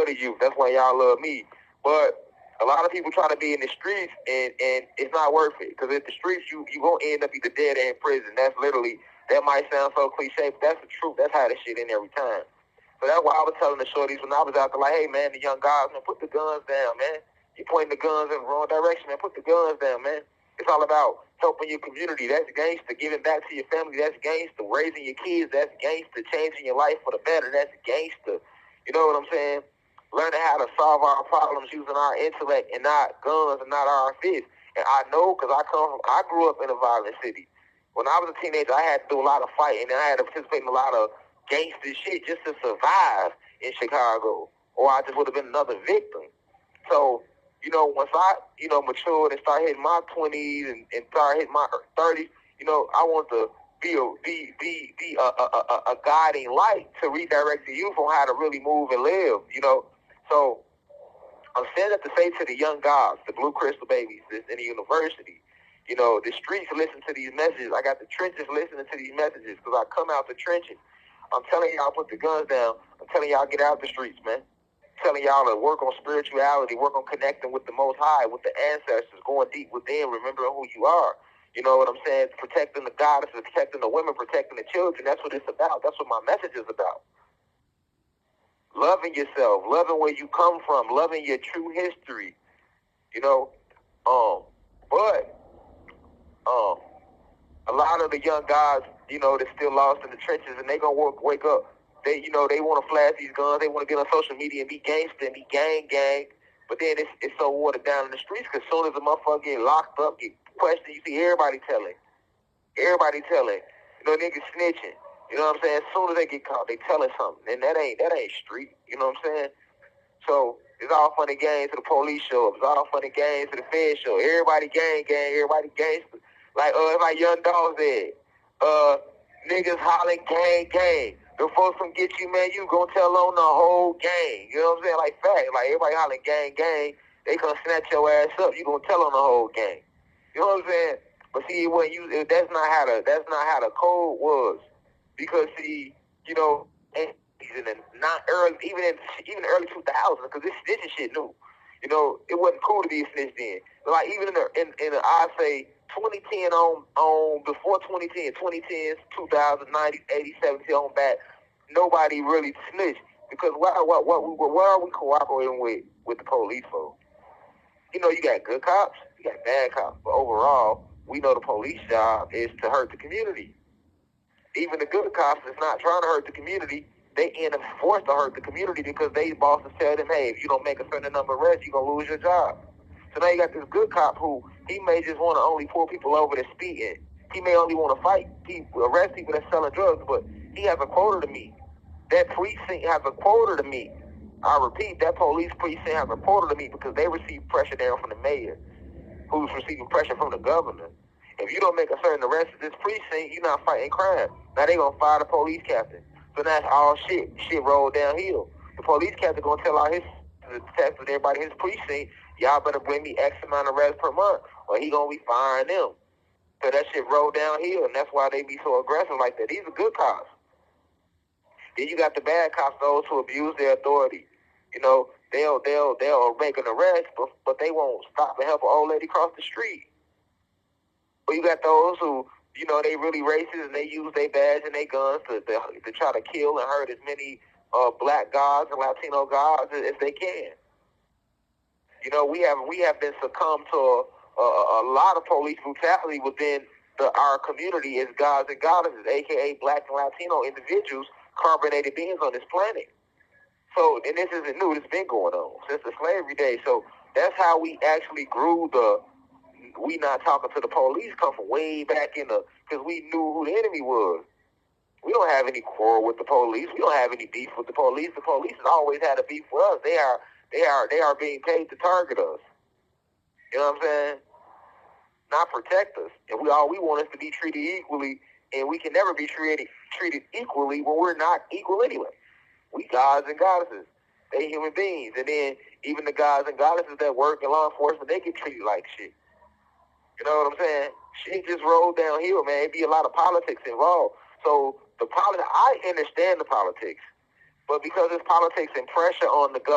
love the youth. That's why y'all love me. But a lot of people try to be in the streets, and it's not worth it. Because in the streets, you going to end up either dead or in prison. That's literally, that might sound so cliche, but that's the truth. That's how this shit in every time. So that's why I was telling the shorties when I was out there, like, hey, man, the young guys, man, put the guns down, man. You pointing the guns in the wrong direction, man. Put the guns down, man. It's all about helping your community. That's gangster. Giving back to your family. That's gangster. Raising your kids. That's gangster. Changing your life for the better. That's gangster. You know what I'm saying? Learning how to solve our problems using our intellect and not guns and not our fists. And I know because I grew up in a violent city. When I was a teenager, I had to do a lot of fighting, and I had to participate in a lot of gangster shit just to survive in Chicago, or I just would have been another victim. So, once I, matured and started hitting my 20s and started hitting my 30s, I want to be a guiding light to redirect the youth on how to really move and live, So I'm saying that to say to the young guys, the Blue Crystal babies in the university, the streets listen to these messages. I got the trenches listening to these messages because I come out the trenches. I'm telling y'all put the guns down. I'm telling y'all get out the streets, man. I'm telling y'all to work on spirituality, work on connecting with the Most High, with the ancestors, going deep within, remembering who you are. You know what I'm saying? Protecting the goddesses, protecting the women, protecting the children. That's what it's about. That's what my message is about. Loving yourself, loving where you come from, loving your true history. But a lot of the young guys, they're still lost in the trenches, and they gonna wake up. They want to flash these guns. They want to get on social media and be gangster and be gang. But then it's so watered down in the streets because as soon as a motherfucker get locked up, get questioned, you see everybody telling. Niggas snitching. You know what I'm saying? As soon as they get caught, they telling something, and that ain't street. You know what I'm saying? So it's all funny games to the police show up. It's all funny games to the Fed show. Everybody gang. Everybody gangster. Like my young dog said, niggas hollering gang. The folks from get you, man, you gonna tell on the whole gang. You know what I'm saying? Like fact, like everybody hollering gang. They gonna snatch your ass up. You gonna tell on the whole gang. You know what I'm saying? But see, that's not how the code was, because see, in the not early, even the early 2000s, because this snitching shit new. It wasn't cool to be a snitch then. Like even in the I say 2010 on before 2010, 2010s, 2000s, 90s, 80s, 70s on back, nobody really snitched because what are we cooperating with the police for? You got good cops, you got bad cops, but overall, we know the police job is to hurt the community. Even the good cops is not trying to hurt the community. They end up forced to hurt the community because they bosses tell them, hey, if you don't make a certain number of arrests, you're going to lose your job. So now you got this good cop who he may just want to only pull people over that's speeding. He may only want to fight people, arrest people that's selling drugs, but he has a quota to meet. That precinct has a quota to meet. I repeat, that police precinct has a quota to meet because they receive pressure down from the mayor, who's receiving pressure from the governor. If you don't make a certain arrest at this precinct, you're not fighting crime. Now they gonna fire the police captain. So that's all shit rolled downhill. The police captain gonna tell all his detectives and everybody in his precinct, y'all better bring me X amount of arrests per month, or he gonna be firing them. So that shit rolled downhill, and that's why they be so aggressive like that. These are good cops. Then you got the bad cops, those who abuse their authority. They'll make an arrest, but they won't stop and help an old lady cross the street. But you got those who, they really racist and they use their badge and their guns to try to kill and hurt as many black guys and Latino guys as they can. We have been succumbed to a lot of police brutality within our community as gods and goddesses, aka black and Latino individuals, carbonated beings on this planet. So, and this isn't new. It's been going on since the slavery days. So that's how we actually grew we not talking to the police come from way back because we knew who the enemy was. We don't have any quarrel with the police. We don't have any beef with the police. The police has always had a beef with us. They are being paid to target us. You know what I'm saying? Not protect us. And all we want is to be treated equally, and we can never be treated equally when we're not equal anyway. We gods and goddesses. They human beings. And then even the gods and goddesses that work in law enforcement, they get treated like shit. You know what I'm saying? Shit just rolled downhill, man. It be a lot of politics involved. So I understand the politics, but because there's politics and pressure on the government,